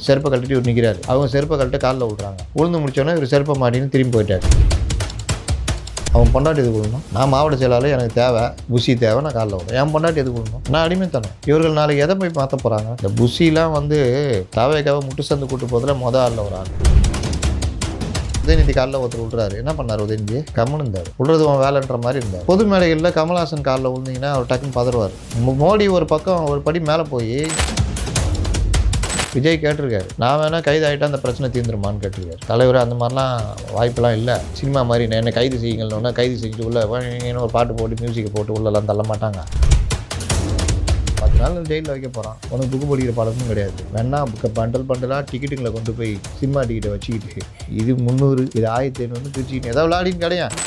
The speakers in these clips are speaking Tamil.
செருப்பை கழட்டிட்டு இவர் நிற்கிறாரு. அவங்க செருப்பை கழட்ட காலில் விட்றாங்க. உளுந்து முடிச்சோன்னே இவர் செருப்பை மாட்டின்னு திரும்பி போயிட்டார். அவன் பொண்டாட்டி எது கொடுக்கணும்? நான் மாவட்ட செயலாளர், எனக்கு தேவை புஷி தேவை, நான் காலில் விடுறேன். என் பொண்டாட்டி எது கொடுக்கணும்? நான் அடிமைத்தனம். இவர்கள் நாளைக்கு எதை போய் மாற்ற போகிறாங்க? இந்த புஷிலாம் வந்து தவைக்காக முட்டு சந்து கூட்டு போதில் மொதல் ஆளில் ஒரு ஆள். உதயநிதி காலில் ஒருத்தர் விட்றாரு. என்ன பண்ணார் உதயநிதி? கம்முன்னு இருந்தார். விடுறது அவன் வேலைன்ற மாதிரி இருந்தார். பொது மேடைகளில் கமல்ஹாசன் காலில் விழுந்தீங்கன்னா அவர் டக்குன்னு பதறுவார். மோடி ஒரு பக்கம் ஒரு படி மேலே போய் விஜய் கேட்டிருக்காரு, நான் வேணால் கைது ஆகிட்டா அந்த பிரச்சனை தீர்ந்துருமான்னு கேட்டிருக்காரு. தலைவர் அந்த மாதிரிலாம் வாய்ப்பெல்லாம் இல்லை. சினிமா மாதிரி நான் என்ன கைது செய்யுங்கள்னா கைது செஞ்சுட்டு உள்ள ஒரு பாட்டு போட்டு மியூசிக்கை போட்டு உள்ளெல்லாம் தள்ள மாட்டாங்க. 10 நாள் ஜெயிலில் வைக்க போகிறான். உனக்கு புக்கு படிக்கிற பழக்கமும் கிடையாது. வேணா பண்டலாக டிக்கெட்டுங்களை கொண்டு போய் சினிமா டிக்கெட்டை வச்சுக்கிட்டு இது 300 இது 1500 பிரிச்சுக்கிட்டு ஏதாவது விளையாடின்னு கிடையாது.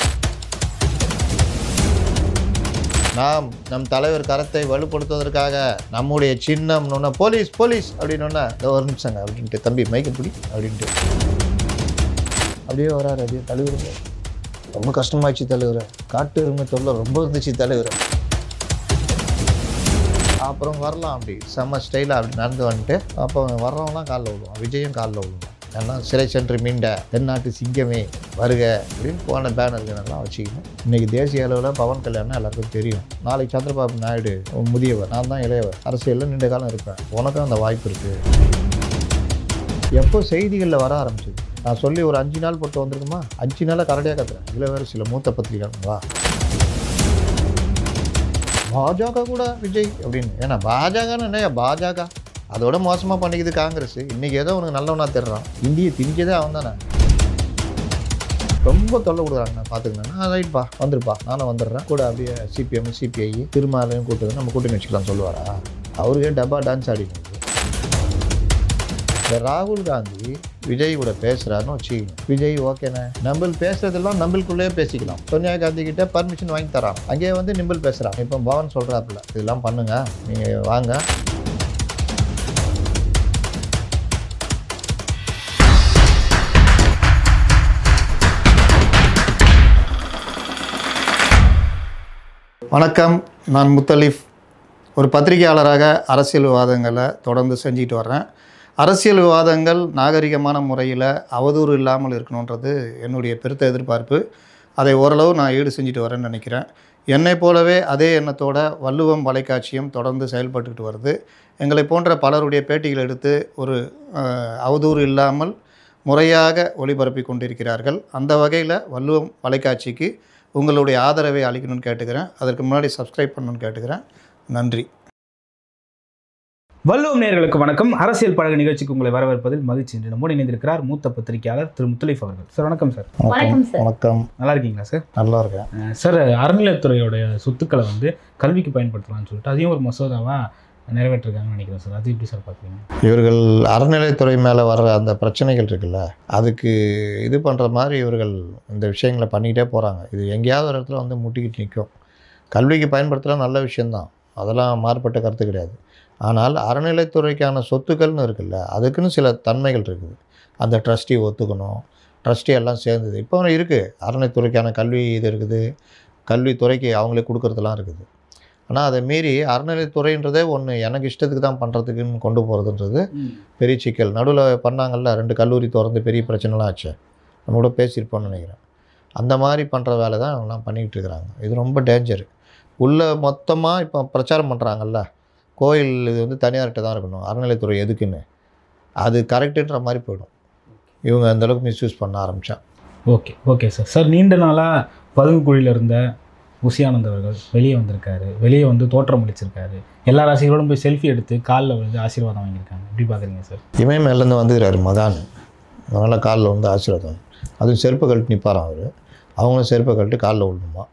நாம் நம் தலைவர் கரத்தை வலுப்படுத்துவதற்காக நம்முடைய சின்னம்னு போலீஸ் போலீஸ் அப்படின்னோன்னா ஒரு நிமிஷங்க அப்படின்ட்டு தம்பி மைக்க பிடி அப்படின்ட்டு அப்படியே வராரு. அப்படியே தலைவர் ரொம்ப கஷ்டமாயிடுச்சு தலைவர், காட்டு எருமை தொல்லை ரொம்ப இருந்துச்சு தலைவர். அப்புறம் வரலாம் அப்படி செம்ம ஸ்டைலாக அப்படி நடந்து வந்துட்டு அப்போ வர்றவங்களாம் காலில் விடுவான். விஜயும் காலில் விடுவான். எல்லாம் சிறை சென்று மீண்ட தென்னாட்டு சிங்கமே வருக அப்படின்னு போன பேனர்களெல்லாம் வச்சுக்கணும். இன்றைக்கி தேசிய அளவில் பவன் கல்யாணம் எல்லாருக்கும் தெரியும். நாளைக்கு சந்திரபாபு நாயுடு முதியவர், நான் தான் இளையவர், அரசியலில் நீண்ட காலம் இருப்பேன். உனக்கும் அந்த வாய்ப்பு இருக்குது. எப்போ செய்திகளில் வர ஆரம்பிச்சிது நான் சொல்லி ஒரு 5 நாள் போட்டு வந்திருக்குமா? 5 நாளாக கரடியாக கத்துறேன். இதில் வேறு சில மூத்த பத்திரிகைங்களா பாஜக கூட விஜய் அப்படின்னு. ஏன்னா பாஜகன்னு என்னையா பாஜக அதோட மோசமாக பண்ணிக்குது காங்கிரஸ். இன்றைக்கி ஏதோ உனக்கு நல்லவனா தெரிறான். இந்தியை திணிச்சதே அவன் தானே. ரொம்ப தொல்லை கொடுக்குறாங்க. நான் பார்த்துக்கணுன்னா ரைட்பா வந்துருப்பா நானும் வந்துடுறேன் கூட. அப்படியே சிபிஎம் சிபிஐ திருமாலையும் கூட்டு நம்ம கூட்டணி வச்சுக்கலாம் சொல்லுவாரா? அவருக்கே டப்பா டான்ஸ் ஆடினது. இந்த ராகுல் காந்தி விஜய் கூட பேசுகிறாருன்னு வச்சுக்கணும். விஜய் ஓகேண்ணே நம்பல் பேசுறதெல்லாம் நம்பலுக்குள்ளேயே பேசிக்கலாம். சோனியா காந்தி கிட்ட பர்மிஷன் வாங்கி தரான். அங்கேயே வந்து நிம்பல் பேசுகிறான். இப்போ பவன் சொல்கிறாப்புல இதெல்லாம் பண்ணுங்க, நீங்கள் வாங்க. வணக்கம், நான் முத்தலீஃப். ஒரு பத்திரிகையாளராக அரசியல் விவாதங்களை தொடர்ந்து செஞ்சுட்டு வர்றேன். அரசியல் விவாதங்கள் நாகரிகமான முறையில் அவதூறு இல்லாமல் இருக்கணுன்றது என்னுடைய பெருத்த எதிர்பார்ப்பு. அதை ஓரளவு நான் ஈடு செஞ்சுட்டு வரேன்னு நினைக்கிறேன். என்னை போலவே அதே எண்ணத்தோட வள்ளுவம் வலைக்காட்சியும் தொடர்ந்து செயல்பட்டுக்கிட்டு வருது. எங்களை போன்ற பலருடைய பேட்டிகள் எடுத்து ஒரு அவதூறு இல்லாமல் முறையாக ஒளிபரப்பி கொண்டிருக்கிறார்கள். அந்த வகையில் வள்ளுவம் வலைக்காட்சிக்கு உங்களுடைய ஆதரவை அளிக்கணும்னு கேட்டுக்கிறேன். அதற்கு முன்னாடி சப்ஸ்கிரைப் பண்ணணும்னு கேட்டுக்கிறேன். நன்றி. வள்ளுவம் நேயர்களுக்கு வணக்கம். அரசியல் பழக நிகழ்ச்சிக்கு உங்களை வரவேற்பதில் மகிழ்ச்சி. என்று நம்மோடு இணைந்திருக்கிறார் மூத்த பத்திரிகையாளர் திரு முத்தலீஃப் அவர்கள். சார் வணக்கம். சார் வணக்கம். நல்லா இருக்கீங்களா சார்? நல்லா இருக்கேன் சார். அறநிலையத்துறையோடைய சொத்துக்களை வந்து கல்விக்கு பயன்படுத்தலாம்னு சொல்லிட்டு அதையும் ஒரு மசோதாவாக நிறைவேற்றிருக்காங்கன்னு நினைக்கிறேன் சார். அது எப்படி சார் பார்க்குறீங்க? இவர்கள் அறநிலையத்துறை மேலே வர்ற அந்த பிரச்சனைகள் இருக்குல்ல, அதுக்கு இது பண்ணுற மாதிரி இவர்கள் இந்த விஷயங்களை பண்ணிக்கிட்டே போகிறாங்க. இது எங்கேயாவது ஒரு இடத்துல வந்து முட்டிக்கிட்டு நிற்கும். கல்விக்கு பயன்படுத்தலாம், நல்ல விஷயந்தான், அதெல்லாம் மாறுபட்ட கருத்து கிடையாது. ஆனால் அறநிலைத்துறைக்கான சொத்துக்கள்னு இருக்குல்ல, அதுக்குன்னு சில தன்மைகள் இருக்குது. அந்த ட்ரஸ்டி ஒத்துக்கணும், ட்ரஸ்டி எல்லாம் சேர்ந்தது இப்போ இருக்குது. அறநிலைத்துறைக்கான கல்வி இது இருக்குது, கல்வித்துறைக்கு அவங்களே கொடுக்குறதுலாம் இருக்குது. ஆனால் அதை மீறி அறநிலைத்துறைன்றதே ஒன்று எனக்கு இஷ்டத்துக்கு தான் பண்ணுறதுக்குன்னு கொண்டு போகிறதுன்றது பெரிய சிக்கல். நடுவில் பண்ணாங்கல்ல 2 கல்லூரி திறந்து பெரிய பிரச்சனைலாம் ஆச்சு, நம்மளோட பேசியிருப்போம்னு நினைக்கிறேன். அந்த மாதிரி பண்ணுற வேலை தான் அவங்களாம் பண்ணிக்கிட்டு இருக்கிறாங்க. இது ரொம்ப டேஞ்சரு. உள்ளே மொத்தமாக இப்போ பிரச்சாரம் பண்ணுறாங்கல்ல, கோயில் இது வந்து தனியார்கிட்ட தான் இருக்கணும், அறநிலைத்துறை எதுக்குன்னு, அது கரெக்டுன்ற மாதிரி போயிடும் இவங்க அந்தளவுக்கு மிஸ்யூஸ் பண்ண ஆரம்பித்தா. Okay sir. சார் நீண்ட நாளாக பதுங்குக்குழியில் இருந்த புஷியானந்த் அவர்கள் வெளியே வந்திருக்காரு. வெளியே வந்து தோற்றம் அளிச்சிருக்காரு. எல்லா ராசிகளோடும் போய் செல்ஃபி எடுத்து காலில் வந்து ஆசீர்வாதம் வாங்கியிருக்காங்க. எப்படி பார்க்குறீங்க சார்? இமயமேலேருந்து வந்துக்கிறாரு மகான், அதனால் காலில் வந்து ஆசீர்வாதம். அதுவும் செருப்பை கழட்டி நிற்பாரான் அவர். அவங்களும் செருப்பை கழட்டி காலில் விழணுமா?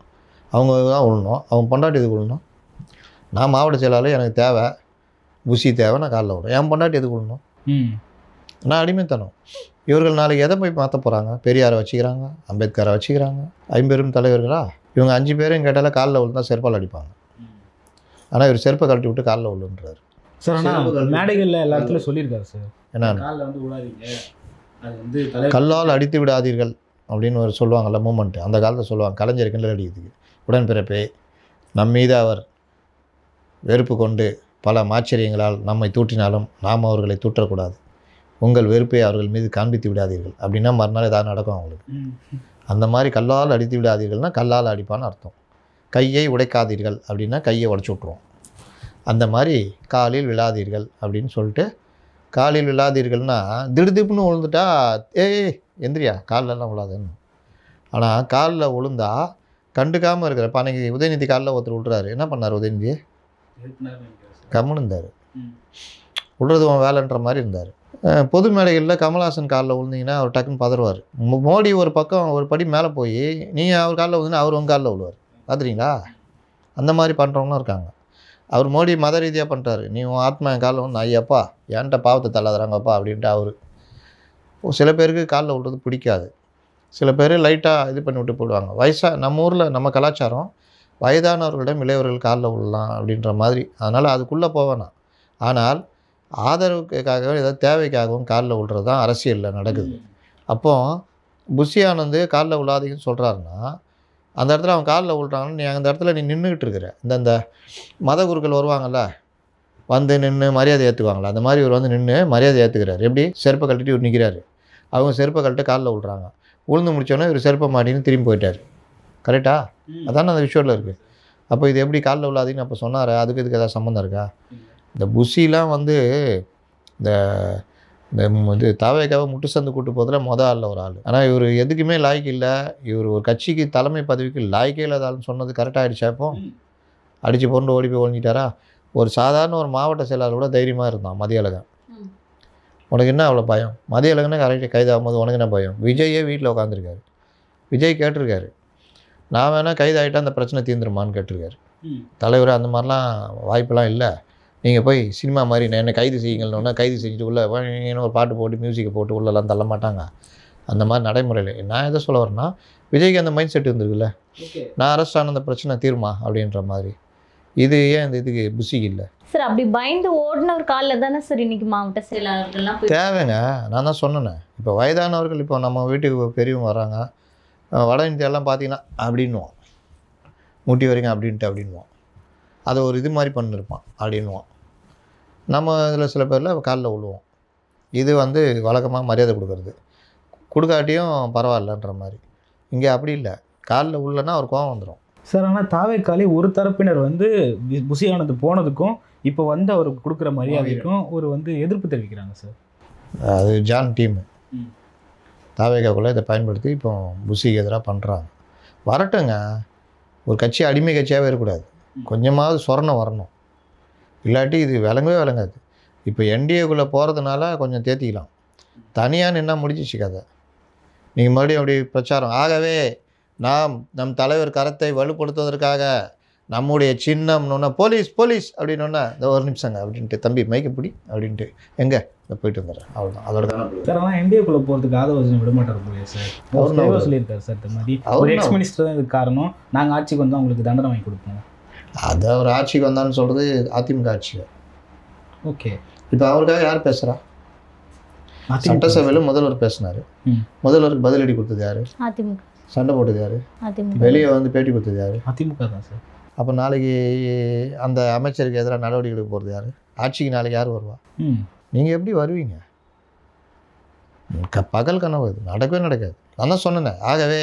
அவங்க தான் விழணும். அவங்க பொண்டாட்டி எதுக்கு விழணும்? நான் மாவட்ட செயலாளர், எனக்கு தேவை புஷி தேவை, நான் காலில் விடுறேன். என் பொண்டாட்டி எதுக்கு விழணும்? நான் அடிமைத்தனம். இவர்கள் நாளைக்கு எதை போய் மாற்ற போகிறாங்க? பெரியாரை வச்சுக்கிறாங்க, அம்பேத்கரை வச்சுக்கிறாங்க, 5 பெரும் தலைவர்களா? இவங்க 5 பேரும் கேட்டால் காலில் விழுந்தால் செருப்பால் அடிப்பாங்க. ஆனால் இவர் செருப்பை கழட்டி விட்டு காலில் விழுன்றாரு சார். ஆனால் மேடைகளில் எல்லா இடத்துலையும் சொல்லியிருக்காரு சார், என்ன காலில் வந்து விழாதீங்க, அது வந்து கல்லால் அடித்து விடாதீர்கள் அப்படின்னு ஒரு சொல்லுவாங்கள்ல மூமெண்ட்டு. அந்த காலத்தில் சொல்லுவாங்க, கலைஞர் கிண்டல் அடிக்கிறதுக்கு. உடன்பிறப்பே, நம் மீது அவர் வெறுப்பு கொண்டு பல ஆச்சரியங்களால் நம்மை தூற்றினாலும் நாம் அவர்களை தூற்றக்கூடாது. உங்கள் வெறுப்பை அவர்கள் மீது காண்பித்து விடாதீர்கள் அப்படின்னா மறுநாள் ஏதாவது நடக்கும் அவங்களுக்கு. அந்த மாதிரி கல்லால் அடித்து விடாதீர்கள்னா கல்லால் அடிப்பான்னு அர்த்தம். கையை உடைக்காதீர்கள் அப்படின்னா கையை உடச்சி விட்ருவோம். அந்த மாதிரி காலில் விழாதீர்கள் அப்படின்னு சொல்லிட்டு, காலில் விழாதீர்கள்னா திடுதிப்புன்னு விழுந்துட்டா ஏய் எந்திரியா காலிலெல்லாம் விழாதுன்னு. ஆனால் காலில் விழுந்தா கண்டுக்காமல் இருக்கிற இப்போ அன்றைக்கி உதயநிதி காலில் ஒருத்தர் விட்றாரு. என்ன பண்ணார் உதயநிதி? கம்முன்னு இருந்தார். விடுறது உன் வேலைன்ற மாதிரி இருந்தார். பொது மேடைகளில் கமல்ஹாசன் காலில் விழுந்தீங்கன்னா அவர் டக்குன்னு பதறுவார். மோடி ஒரு பக்கம் ஒரு படி மேலே போய் நீங்கள் அவர் காலில் விழுந்தீங்கன்னா அவர் உங்கள் காலில் விழுவார். பார்த்துறீங்களா? அந்த மாதிரி பண்ணுறவங்களும் இருக்காங்க. அவர் மோடி மத ரீதியாக பண்ணுறாரு. நீ உன் ஆத்மா என் காலில் வந்து ஐயப்பா ஏன்ட்ட பாவத்தை தள்ளாதுறாங்கப்பா அப்படின்ட்டு அவர். சில பேருக்கு காலில் விழுறது பிடிக்காது. சில பேர் லைட்டாக இது பண்ணி விட்டு போடுவாங்க. நம்ம ஊரில் நம்ம கலாச்சாரம் வயதானவர்களிடம் இளையவர்கள் காலில் விழலாம் அப்படின்ற மாதிரி. அதனால் அதுக்குள்ளே போவேணாம். ஆனால் ஆதரவுக்காகவும் ஏதாவது தேவைக்காகவும் காலில் விழுறது தான் அரசியலில் நடக்குது. அப்போது புஷி ஆனந்த் காலில் விழாதீங்கன்னு சொல்கிறாருன்னா, அந்த இடத்துல அவன் காலில் விழுறான்னு நீ அந்த இடத்துல நீ நின்றுக்கிட்டு இருக்கிற. இந்த மத குருக்கள் வருவாங்கள்ல, வந்து நின்று மரியாதை ஏற்றுக்குவாங்களா, அந்த மாதிரி இவர் வந்து நின்று மரியாதை ஏற்றுக்கிறார். எப்படி? செருப்பை கழட்டிட்டு இவர் நிற்கிறாரு. அவங்க செருப்பை கழட்டு காலில் விழுறாங்க. உழுந்து முடித்தோன்னே இவர் செருப்பை மாட்டின்னு திரும்பி போயிட்டார். கரெக்டா? அதானே அந்த விஷயத்தில் இருக்குது. அப்போ இது எப்படி காலில் விழாதீங்கன்னு அப்போ சொன்னார்? அதுக்கு இதுக்கு ஏதாவது சம்மந்தம் இருக்கா? இந்த புஷிலாம் வந்து இந்த இது தாவேக்காவை முட்டு சந்து கூட்டு போதில் ஆளில் ஒரு ஆள். ஆனால் இவர் எதுக்குமே லாய்க்கு இல்லை. இவர் ஒரு கட்சிக்கு தலைமை பதவிக்கு லாய்க்கே இல்லாத ஆள்னு சொன்னது கரெக்டாக ஆகிடுச்சா? இப்போ அடித்து பொருண்டு ஓடி போய் ஒழிஞ்சிட்டாரா? ஒரு சாதாரண ஒரு மாவட்ட செயலாளர் கூட தைரியமாக இருந்தான் மதியழகன். உனக்கு என்ன அவ்வளோ பயம்? மதியழகனே கரெக்டாக கைதாகும்போது உனக்கு என்ன பயம்? விஜயே வீட்டில் உட்காந்துருக்காரு. விஜய் கேட்டிருக்காரு, நான் வேணால் கைதாகிட்டா அந்த பிரச்சனை தீர்ந்துருமான்னு கேட்டிருக்காரு. தலைவர் அந்த மாதிரிலாம் வாய்ப்பெல்லாம் இல்லை. நீங்கள் போய் சினிமா மாதிரி என்ன கைது செய்யுங்கள்னோன்னா கைது செஞ்சுட்டு உள்ளே ஒரு பாட்டு போட்டு மியூசிக்கை போட்டு உள்ளெல்லாம் தள்ள மாட்டாங்க. அந்த மாதிரி நடைமுறையில் நான் எதை சொல்ல வரேன்னா, விஜய்க்கு அந்த மைண்ட் செட் இருந்திருக்குல்ல, நான் அரெஸ்ட் ஆன அந்த பிரச்சனை தீர்மா அப்படின்ற மாதிரி. இது ஏன் இந்த இதுக்கு புஷிக்கு இல்லை? சார் அப்படி பயந்து ஓடின ஒரு காலில் தானே சார் இன்றைக்கி மாவட்ட செயலாளர்கள்லாம் தேவைங்க. நான் தான் சொன்னேன். இப்போ வயதானவர்கள் இப்போ நம்ம வீட்டுக்கு பெரியவங்க வராங்க, வட இந்தியாலாம் பார்த்தீங்கன்னா அப்படின்வான், முட்டி வரைக்கும் அப்படின்வான். அதை ஒரு இது மாதிரி பண்ணிருப்பான் அப்படின்வான். நம்ம இதில் சில பேரில் காலில் விழுவோம். இது வந்து வழக்கமாக மரியாதை கொடுக்காட்டியும் பரவாயில்லன்ற மாதிரி. இங்கே அப்படி இல்லை. காலில் உள்ளனா ஒரு கோவம் வந்துடும் சார். ஆனால் தாவேக்காலே ஒரு தரப்பினர் வந்து புஷி ஆனந்த் போனதுக்கும் இப்போ வந்து அவருக்கு கொடுக்குற மரியாதைக்கும் ஒரு வந்து எதிர்ப்பு தெரிவிக்கிறாங்க சார். அது ஜான் டீம் தாவேக்காக்குள்ளே இதை பயன்படுத்தி இப்போ புஷிக்கு எதிராக பண்ணுறாங்க. வரட்டுங்க. ஒரு கட்சி அடிமை கட்சியாகவே இருக்கக்கூடாது. கொஞ்சமாவது சொரணம் வரணும். இல்லாட்டி இது விளங்கவே விளங்காது. இப்போ என்டிஏக்குள்ளே போகிறதுனால கொஞ்சம் தேத்திக்கலாம். தனியாக நின்னா முடிஞ்சிச்சு கதை. நீங்கள் மறுபடியும் அப்படி பிரச்சாரம். ஆகவே நம் தலைவர் கரத்தை வலுப்படுத்துவதற்காக நம்முடைய சின்னம்னு போலீஸ் போலீஸ் அப்படின்னோன்னா இந்த ஒரு நிமிஷங்க அப்படின்ட்டு தம்பி மைக்க பிடி அப்படின்ட்டு எங்கே போயிட்டு வந்துடுறேன். அவ்வளோதான். அதோட தானே சார். ஆனால் என்டிஏக்குள்ளே போகிறதுக்கு ஆதரவு விட மாட்டார் போலியா சார்? அவர் சொல்லியிருக்காரு சார். இந்த மாதிரி ஒரு எக்ஸ் மினிஸ்டர் தான் இதுக்கு காரணம், நாங்கள் ஆட்சிக்கு வந்தால் அவங்களுக்கு தண்டனை வாங்கி கொடுப்போம். அதை அவர் ஆட்சிக்கு வந்தான்னு சொல்கிறது அதிமுக ஆட்சி. ஓகே. இப்போ அவருக்காக யார் பேசுகிறா? சட்டசபையில் முதல்வர் பேசினார். முதல்வருக்கு பதிலடி கொடுத்தது யார்? அதிமுக. சண்டை போட்டது யார்? வெளியே வந்து பேட்டி கொடுத்தது யார்? அதிமுக தான் சார். அப்போ நாளைக்கு அந்த அமைச்சருக்கு எதிராக நடவடிக்கை எடுக்க போகிறது யார்? ஆட்சிக்கு நாளைக்கு யார் வருவா? நீங்கள் எப்படி வருவீங்க? பகல் கனவு அது நடக்கவே நடக்காது. நான் தான் சொன்னேன். ஆகவே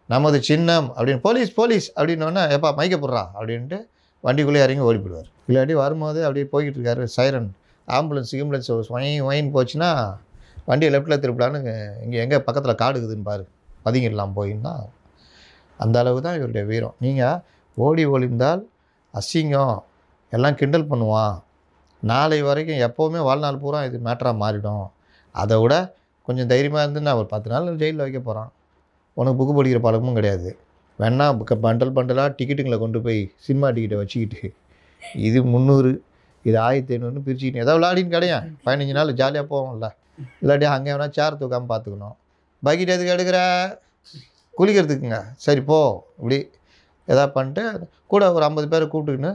நமது சின்னம் அப்படின்னு போலீஸ் போலீஸ் அப்படின்னோடனே எப்பா மைக்க போடுறா அப்படின்ட்டு வண்டிக்குள்ளே இறங்கி ஓடி போயிடுவார். இல்லாட்டி வரும்போது அப்படியே போய்கிட்டு இருக்காரு. சைரன் ஆம்புலன்ஸ் ஒயின் போச்சுன்னா வண்டியை லெஃப்ட்டில் திருப்பலான்னு இங்கே எங்கே பக்கத்தில் காடு இருக்குதுன்னு பாரு, பதுங்கிடலாம் போயின்னா. அந்த அளவு தான் இவருடைய வீரம். நீங்கள் ஓடி ஒளிந்தால் அசிங்கம் எல்லாம் கிண்டல் பண்ணுவான். நாளை வரைக்கும் எப்போவுமே வாழ்நாள் பூரா இது மேட்டராக மாறிடும். அதை விட கொஞ்சம் தைரியமாக இருந்து நான் ஒரு 10 நாள் ஜெயிலில் வைக்க போகிறான். உனக்கு புக்கு படிக்கிற பழக்கமும் கிடையாது. வேணா பண்டலாக டிக்கெட்டுங்களை கொண்டு போய் சினிமா டிக்கெட்டை வச்சுக்கிட்டு இது 300 இது 1500 பிரிச்சுக்கிட்டு ஏதாவது விளையாடின்னு கிடையாது. 15 நாள் ஜாலியாக போவோம்ல. இல்லாட்டி அங்கே வேணால் சேர் தூக்காமல் பார்த்துக்கணும். பக்கெட் எதுக்கு எடுக்கிற? குளிக்கிறதுக்குங்க. சரி போ. இப்படி எதாவது பண்ணிட்டு கூட ஒரு 50 பேரை கூப்பிட்டுக்கின்னு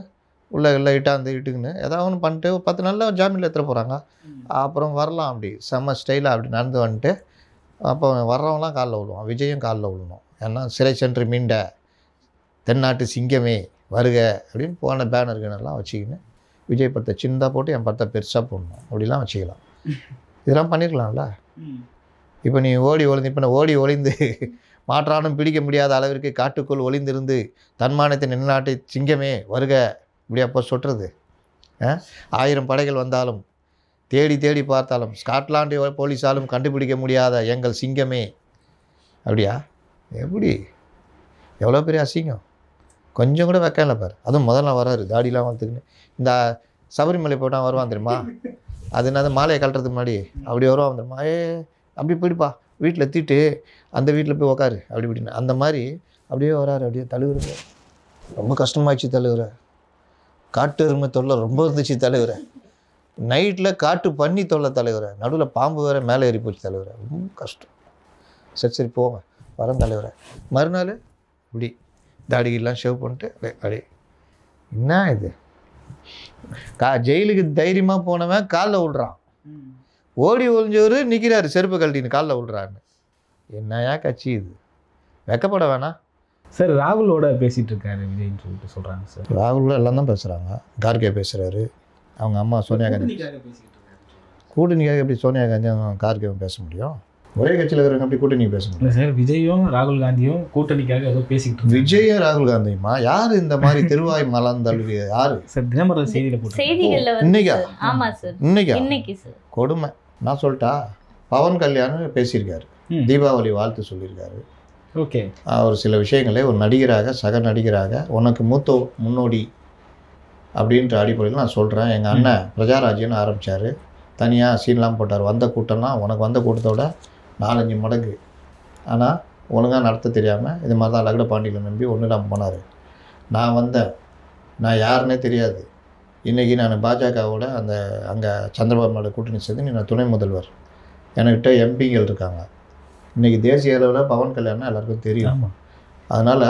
உள்ளே இட்டாந்து இட்டுக்குன்னு ஏதாவது ஒன்று பண்ணிட்டு 10 நாளில் ஜாமீனில் எடுத்துகிட்டு போகிறாங்க. அப்புறம் வரலாம். அப்படி செம்ம ஸ்டைலாக அப்படி நடந்து வந்துட்டு அப்போ வர்றவங்களாம் காலில் விழுவான். விஜயும் காலில் விழணும். ஏன்னா சிறை சென்று மீண்ட தென்னாட்டு சிங்கமே வருக அப்படின்னு போன பேனர் கிணறுலாம் வச்சுக்கின்னு விஜய் படத்தை சின்னதாக போட்டு என் படத்தை பெருசாக போடணும் அப்படிலாம் வச்சுக்கலாம். இதெல்லாம் பண்ணியிருக்கலாம்ல. இப்போ நீ ஓடி ஒளிந்து மாற்றானும் பிடிக்க முடியாத அளவிற்கு காட்டுக்குள் ஒளிந்திருந்து தன்மானத்தை நிலைநாட்டி சிங்கமே வருக இப்படி அப்போ சொல்கிறது. 1000 படைகள் வந்தாலும் தேடி தேடி பார்த்தாலும் ஸ்காட்லாண்டு போலீஸாலும் கண்டுபிடிக்க முடியாத எங்கள் சிங்கமே அப்படியா? எப்படி? எவ்வளோ பெரிய அசிங்கம். கொஞ்சம் கூட வைக்கல பாரு. அதுவும் முதல்ல வராரு தாடிலாம் வளர்த்துக்குன்னு. இந்த சபரிமலை போட்டால் வருவான் தெரியுமா? அது என்னது மாலையை கழட்டுறதுக்கு முன்னாடி அப்படி வருவான் தெரியுமா? அப்படி போயிடுப்பா வீட்டில் எத்திட்டு அந்த வீட்டில் போய் உக்காரு அப்படி இப்படின்னு அந்த மாதிரி அப்படியே வராரு. அப்படியே தழுவுற. ரொம்ப கஷ்டமாயிடுச்சு தழுவுற. காட்டு எருமை தொல்லை ரொம்ப இருந்துச்சு தழுவுற. நைட்டில் காட்டு பண்ணி தொல்லை தலைவரை. நடுவில் பாம்பு வேறு மேலே ஏறி போச்சு தலைவரை. ரொம்ப கஷ்டம். சரி போங்க வரேன் தலைவரை. மறுநாள் இப்படி தாடிகெல்லாம் ஷேவ் பண்ணிட்டு அப்படி என்ன இது? ஜெயிலுக்கு தைரியமாக போனவன் காலில் விழுறான். ஓடி ஒழிஞ்சவர் நிற்கிறாரு செருப்பு கழட்டின்னு காலில் விழுறான்னு. என்னையா கட்சி இது? வெக்கப்பட வேணாம் சார். ராகுலோட பேசிகிட்டு இருக்காரு விஜய்ன்னு சொல்லிட்டு சொல்கிறாங்க சார். ராகுலோட எல்லாம் தான் பேசுகிறாங்க. கார்கே பேசுகிறாரு. அவங்க அம்மா சோனியா காந்தி கூட்டணிக்காக எப்படி சோனியா காந்தியும் கார்கேவும் பேச முடியும்? ஒரே கட்சியில் இருக்கிறவங்க அப்படி கூட்டணி பேச முடியும்? இல்லை சார், விஜயும் ராகுல் காந்தியும் கூட்டணிக்காக ஏதோ பேசிக்கிட்டு விஜயும் ராகுல் காந்தியுமா? யார் இந்த மாதிரி திருவாய் மலர்ந்தழுவிய யாரு? சார் தினமலர் செய்தியில் போட்டு செய்திகள்ல இன்னைக்கா? ஆமா சார், இன்னைக்கு சார் கொடுமை. நான் சொல்லிட்டா பவன் கல்யாண் பேசியிருக்காரு. தீபாவளி வாழ்த்து சொல்லியிருக்காரு. ஓகே. அவர் சில விஷயங்களை ஒரு நடிகராக சக நடிகராக உனக்கு முன்னோடி அப்படின்ற அடிப்படையில் நான் சொல்கிறேன். எங்கள் அண்ணன் பிரஜாராஜ்யன்னு ஆரம்பித்தார். தனியாக சீன்லாம் போட்டார். வந்த கூட்டம்லாம் உனக்கு வந்த கூட்டத்தோட 4-5 மடங்கு. ஆனால் ஒழுங்காக நடத்த தெரியாமல் இது மாதிரி தான் லகட பாண்டியில் நம்பி ஒன்றும் இல்லாமல் போனார். நான் வந்தேன். நான் யாருன்னே தெரியாது. இன்றைக்கி நான் பாஜகவோட அங்கே சந்திரபாபு நாயுடு கூட்டணி சேர்ந்து நான் துணை முதல்வர். என்கிட்ட எம்பிகள் இருக்காங்க. இன்றைக்கி தேசிய அளவில் பவன் கல்யாணம் எல்லாருக்கும் தெரியும். அதனால்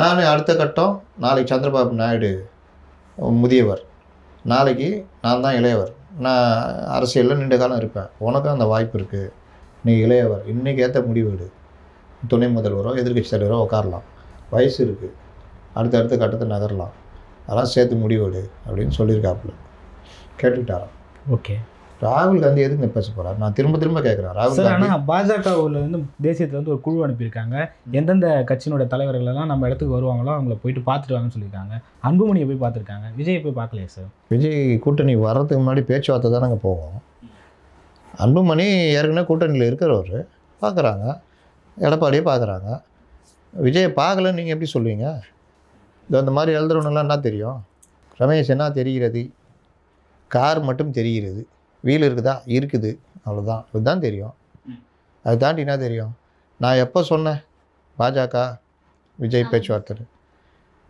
நான் அடுத்த கட்டம் நாளைக்கு சந்திரபாபு நாயுடு முதியவர், நாளைக்கு நான் தான் இளையவர். நான் அரசியலில் நீண்ட காலம் இருப்பேன். உனக்கும் அந்த வாய்ப்பு இருக்குது. நீ இளையவர். இன்றைக்கி ஏற்ற முடிவெடு. துணை முதல்வரோ எதிர்கட்சி தலைவரோ உட்காரலாம். வயசு இருக்குது. அடுத்த கட்டத்தை நகரலாம். அதெல்லாம் சேர்த்து முடிவெடு அப்படின்னு சொல்லியிருக்காப்புல. கேட்டுக்கிட்டாராம். ஓகே. ராகுல் காந்தி எதுக்கு பேச போகிறார்? நான் திரும்ப கேட்குறேன். ராகுல் காந்தி ஆனால் பாஜகவில் வந்து தேசியத்தில் வந்து ஒரு குழு அனுப்பியிருக்காங்க. எந்தெந்த கட்சியினுடைய தலைவர்கள் எல்லாம் நம்ம இடத்துக்கு வருவாங்களோ அவங்கள போயிட்டு பார்த்துட்டு வாங்கன்னு சொல்லியிருக்காங்க. அன்புமணியை போய் பார்த்துருக்காங்க. விஜயை போய் பார்க்கலையே சார்? விஜய் கூட்டணி வர்றதுக்கு முன்னாடி பேச்சுவார்த்தை தான் நாங்கள் போவோம். அன்புமணி ஏற்கனவே கூட்டணியில் இருக்கிறவர் பார்க்குறாங்க. எடப்பாடியே பார்க்குறாங்க. விஜயை பார்க்கலன்னு நீங்கள் எப்படி சொல்லுவீங்க? இந்த மாதிரி எழுதுறவனெல்லாம் என்ன தெரியும்? ரமேஷ் என்ன தெரிகிறது? கார் மட்டும் தெரிகிறது. வீல் இருக்குதா? இருக்குது. அவ்வளோதான். இதுதான் தெரியும். அது தாண்டி என்ன தெரியும்? நான் எப்போ சொன்னேன் பாஜக விஜய் பேச்சுவார்த்தை?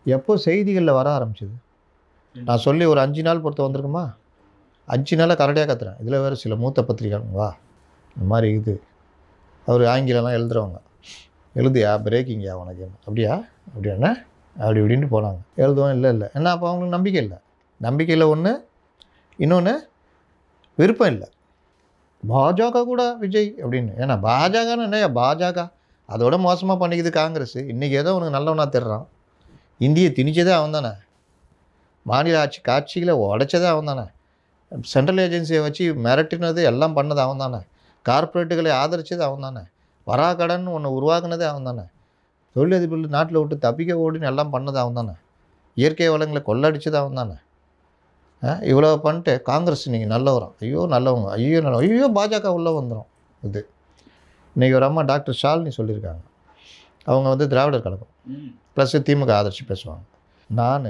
எப்போ செய்திகளில் வர ஆரம்பிச்சிது? நான் சொல்லி ஒரு 5 நாள் பொறுத்த வந்திருக்குமா? 5 நாளாக கரடியாக கத்துறேன். இதில் வேறு சில மூத்த பத்திரிகைவா இந்த மாதிரி இது அவர் ஆங்கிலம்லாம் எழுதுகிறவங்க. எழுதியா பிரேக்கிங்கயா உனக்கு என்ன அப்படியா அப்படின்னா அப்படி இப்படின்ட்டு போனாங்க. எழுதுவோம். இல்லை என்ன அப்போ அவங்களுக்கு நம்பிக்கை இல்லை ஒன்று. இன்னொன்று விருப்பம் இல்லை. பாஜக கூட விஜய் அப்படின்னு. ஏன்னா பாஜகன்னு என்னையா பாஜக அதோட மோசமாக பண்ணிக்குது காங்கிரஸ். இன்றைக்கி ஏதோ உனக்கு நல்லவனாக தெரிறான். இந்தியை திணிச்சதே அவன் தானே. மாநில காட்சிகளை உடைச்சதே அவன் தானே. சென்ட்ரல் ஏஜென்சியை வச்சு மிரட்டினது எல்லாம் பண்ணது அவன் தானே. கார்ப்பரேட்டுகளை ஆதரித்தது அவன் தானே. வராக்கடன் ஒன்று உருவாக்குனதே அவன் தானே. தொழிலதிபர்கள் நாட்டில் விட்டு தப்பிக்க ஓடின்னு எல்லாம் பண்ணது அவன் தானே. இயற்கை வளங்களை கொள்ளடிச்சது அவன் தானே. இவ்வளோ பண்ணிட்டு காங்கிரஸ் நீங்கள் நல்லவரும், ஐயோ நல்லவங்க, ஐயோ பாஜக உள்ளே வந்துடும். இது இன்றைக்கி ஒரு அம்மா டாக்டர் ஷாலினி சொல்லியிருக்காங்க. அவங்க வந்து திராவிடர் கழகம் ப்ளஸ் திமுக ஆதரிச்சு பேசுவாங்க. நான்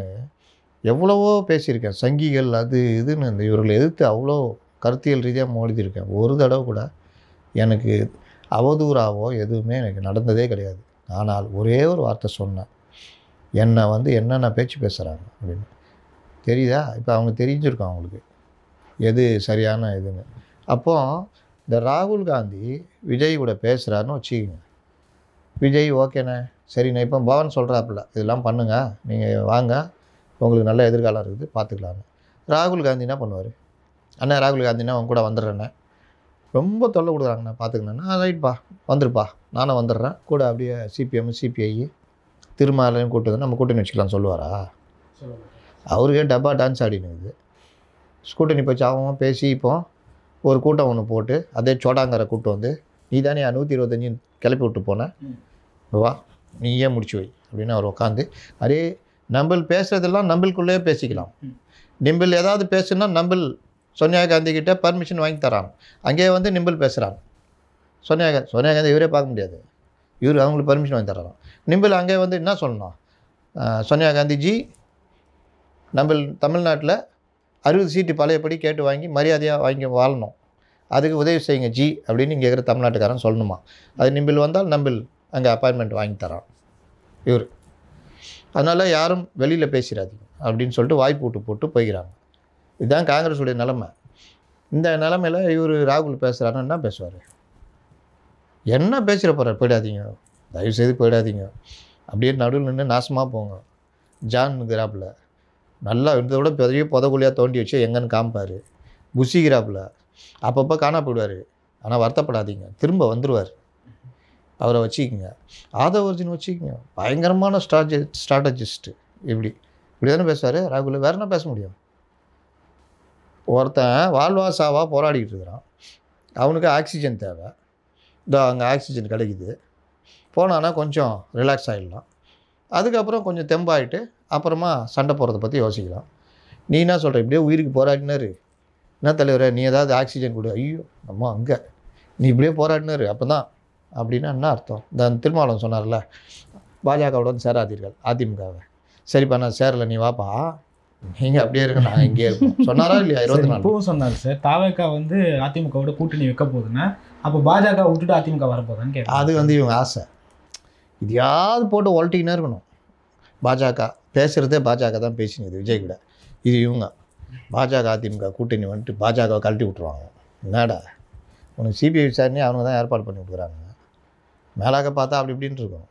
எவ்வளவோ பேசியிருக்கேன். சங்கிகள் அது இதுன்னு இந்த இவர்களை எதிர்த்து அவ்வளோ கருத்தியல் ரீதியாக மோதியிருக்கேன். ஒரு தடவை கூட எனக்கு அவதூறாவோ எதுவுமே எனக்கு நடந்ததே கிடையாது. ஆனால் ஒரே ஒரு வார்த்தை சொன்னேன், என்னை வந்து என்னென்ன பேச்சு பேசுகிறாங்க அப்படின்னு. தெரியுதா? இப்போ அவங்க தெரிஞ்சிருக்கோம் அவங்களுக்கு எது சரியான இதுன்னு. அப்போது இந்த ராகுல் காந்தி விஜய் கூட பேசுகிறாருன்னு வச்சுக்கிங்க. விஜய் ஓகேண்ணே சரிண்ணே இப்போ பவன் சொல்கிறாப்புல இதெல்லாம் பண்ணுங்கள், நீங்கள் வாங்க, உங்களுக்கு நல்ல எதிர்காலம் இருக்குது, பார்த்துக்கலான்னு. ராகுல் காந்தி என்ன பண்ணுவார்? அண்ணா ராகுல் காந்தினா அவங்க கூட வந்துடுறேண்ணே, ரொம்ப தொல்லை கொடுக்குறாங்கண்ணா, பார்த்துக்கண்ணா. ரைட்ப்பா வந்துருப்பா, நானும் வந்துடுறேன் கூட. அப்படியே சிபிஎம் சிபிஐ திருமாலையும் கூட்டுது நம்ம கூட்டணி வச்சுக்கலாம் சொல்லுவாரா? அவருக்கே டப்பா டான்ஸ் ஆடினுக்குது. கூட்டணி போச்சு அவன் பேசி இப்போ ஒரு கூட்டம் ஒன்று போட்டு அதே சோடாங்கரை கூட்டம் வந்து நீ தானே 125 கிளப்பி விட்டு போனேன், வா நீயே முடிச்சு வை அப்படின்னு அவர் உட்காந்து, அரே நம்ம பேசுகிறதெல்லாம் நம்மளுக்குள்ளேயே பேசிக்கலாம். நிம்பிள் ஏதாவது பேசுனா நம்பிள் சோனியா காந்தி கிட்டே பர்மிஷன் வாங்கி தரான். அங்கேயே வந்து நிம்பிள் பேசுகிறான். சோனியா காந்தி இவரே பார்க்க முடியாது, இவர் அவங்களுக்கு பர்மிஷன் வாங்கி தரான். நிம்பிள் அங்கே வந்து என்ன சொல்லணும், சோனியா காந்திஜி நம்ம தமிழ்நாட்டில் 60 சீட்டு பழையபடி கேட்டு வாங்கி மரியாதையாக வாங்கி வாழணும், அதுக்கு உதவி செய்யுங்க ஜி அப்படின்னு இங்கே இருக்கிற தமிழ்நாட்டுக்காரன் சொல்லணுமா. அது நிம்பிள் வந்தால் நம்பிள் அங்கே அப்பாயின்மெண்ட் வாங்கி தரான் இவர். அதனால் யாரும் வெளியில் பேசிடாதீங்க அப்படின்னு சொல்லிட்டு வாய்ப்பு போட்டு போய்க்கிறாங்க. இதுதான் காங்கிரஸுடைய நிலைமை. இந்த நிலமையில் இவர் ராகுல் பேசுகிறாருன்னா என்ன பேசுவார், என்ன பேசுகிற போகிறார், போயிடாதீங்க தயவுசெய்து போயிடாதீங்க, அப்படியே நடுவில் நின்று நாசமாக போங்க. ஜான் கிராப்பில் நல்லா இருந்ததை விட பெரிய புதகுழியாக தோண்டி வச்சு எங்கன்னு காமிப்பார். புஷி கிராப்பில் அப்பப்போ காணா போயிடுவார், ஆனால் வருத்தப்படாதீங்க, திரும்ப வந்துடுவார். அவரை வச்சுக்கிங்க. ஆதவ் அர்ஜுன் வச்சுக்கிங்க, பயங்கரமான ஸ்ட்ராட்டஜிஸ்ட்டு. இப்படி தானே பேசுவார் ராகுல், வேறு என்ன பேச முடியும். ஒருத்தன் வாழ்வா சாவா போராடிக்கிட்டு இருக்கிறான், அவனுக்கு ஆக்சிஜன் தேவை, இதோ அங்கே ஆக்சிஜன் கிடைக்குது, போனான்னா கொஞ்சம் ரிலாக்ஸ் ஆகிடலாம், அதுக்கப்புறம் கொஞ்சம் தெம்பாயிட்டு அப்புறமா சண்டை போடுறத பற்றி யோசிக்கலாம். நீ என்ன சொல்கிற, இப்படியே உயிருக்கு போராடினாரு, என்ன தலைவரை நீ ஏதாவது ஆக்சிஜன் கொடு, ஐயோ நம்ம அங்கே நீ இப்படியே போராடினாரு அப்போ தான் அப்படின்னா என்ன அர்த்தம். இந்த திருமாவளவன் சொன்னார்ல, பாஜகவுடன் சேராதீர்கள் அதிமுகவை, சரிப்பா நான் சேரலை நீ வாப்பா, நீங்கள் அப்படியே இருக்க நான் இங்கே இருப்போம் சொன்னாரா இல்லையா? 24 இப்பவும் சொன்னார் சார், தாவேகா வந்து அதிமுகவோட கூட்டணி வைக்க போகுதுன்னா அப்போ பாஜக விட்டுட்டு அதிமுக வரப்போதான்னு கேட்க. அது வந்து இவங்க ஆசை, இதையாவது போட்டு ஒழட்டிக்கினே இருக்கணும். பாஜக பேசுகிறதே பாஜக தான் பேசினது விஜய் கூட. இது இவங்க பாஜக அதிமுக கூட்டணி வந்துட்டு பாஜகவை கழட்டி விட்ருவாங்க. என்னடா உனக்கு சிபிஐ விசாரணை அவங்க தான் ஏற்பாடு பண்ணி விட்டுக்கிறாங்க, மேலாக பார்த்தா அப்படி இப்படின்ட்டு இருக்கும்.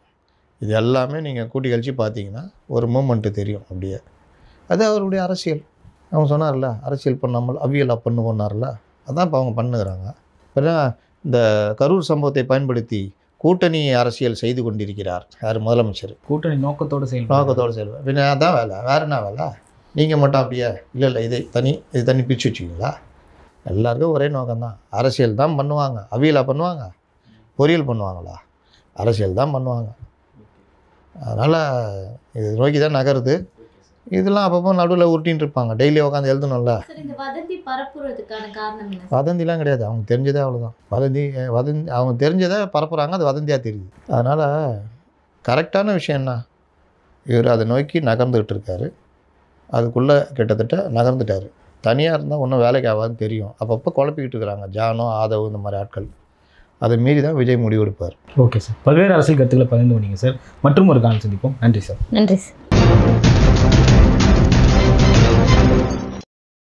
இது எல்லாமே நீங்கள் கூட்டி கழிச்சு பார்த்தீங்கன்னா ஒரு மூமெண்ட்டு தெரியும் அப்படியே. அது அவருடைய அரசியல். அவங்க சொன்னார்ல அரசியல் பண்ணாமல் அவியலாக பண்ணுவோன்னார்ல, அதான் இப்போ அவங்க பண்ணுகிறாங்க. அப்புறம் இந்த கரூர் சம்பவத்தை பயன்படுத்தி கூட்டணி அரசியல் செய்து கொண்டிருக்கிறார் யார், முதலமைச்சர். கூட்டணி நோக்கத்தோடு செயல்பட பின்ன அதான் வேலை, வேறு என்ன வேலை. நீங்கள் மட்டும் அப்படியே இல்லை இது தனி பிரித்து வச்சுக்கிங்களா? எல்லாருக்கும் ஒரே நோக்கம்தான், அரசியல் தான் பண்ணுவாங்க. அவியலாக பண்ணுவாங்க, பொறியியல் பண்ணுவாங்களா? அரசியல் தான் பண்ணுவாங்க. அதனால் இது நோக்கி தான் நகருது. இதெல்லாம் அப்பப்போ நடுவில் உருட்டின்னு இருப்பாங்க, டெய்லி உட்காந்து எழுதணும்ல. வதந்திலாம் கிடையாது, அவங்க தெரிஞ்சதே அவ்வளோதான். வதந்தி அவங்க தெரிஞ்சதை பரப்புகிறாங்க, அது வதந்தியாக தெரியுது. அதனால் கரெக்டான விஷயம் என்ன, இவர் அதை நோக்கி நகர்ந்துக்கிட்டு இருக்காரு, அதுக்குள்ளே கிட்டத்தட்ட நகர்ந்துட்டார். தனியாக இருந்தால் ஒன்றும் வேலைக்கு ஆகாதுன்னு தெரியும், அப்பப்போ குழப்பிக்கிட்டு இருக்கிறாங்க ஜானோ ஆதவ் இந்த மாதிரி ஆட்கள். அதை மீறி தான் விஜய் முடிவெடுப்பார். ஓகே சார், பல்வேறு அரசியல் கருத்துக்களை பகிர்ந்து கொண்டீங்க சார். மற்றும் ஒரு காலம் சந்திப்போம். நன்றி சார். நன்றி சார்.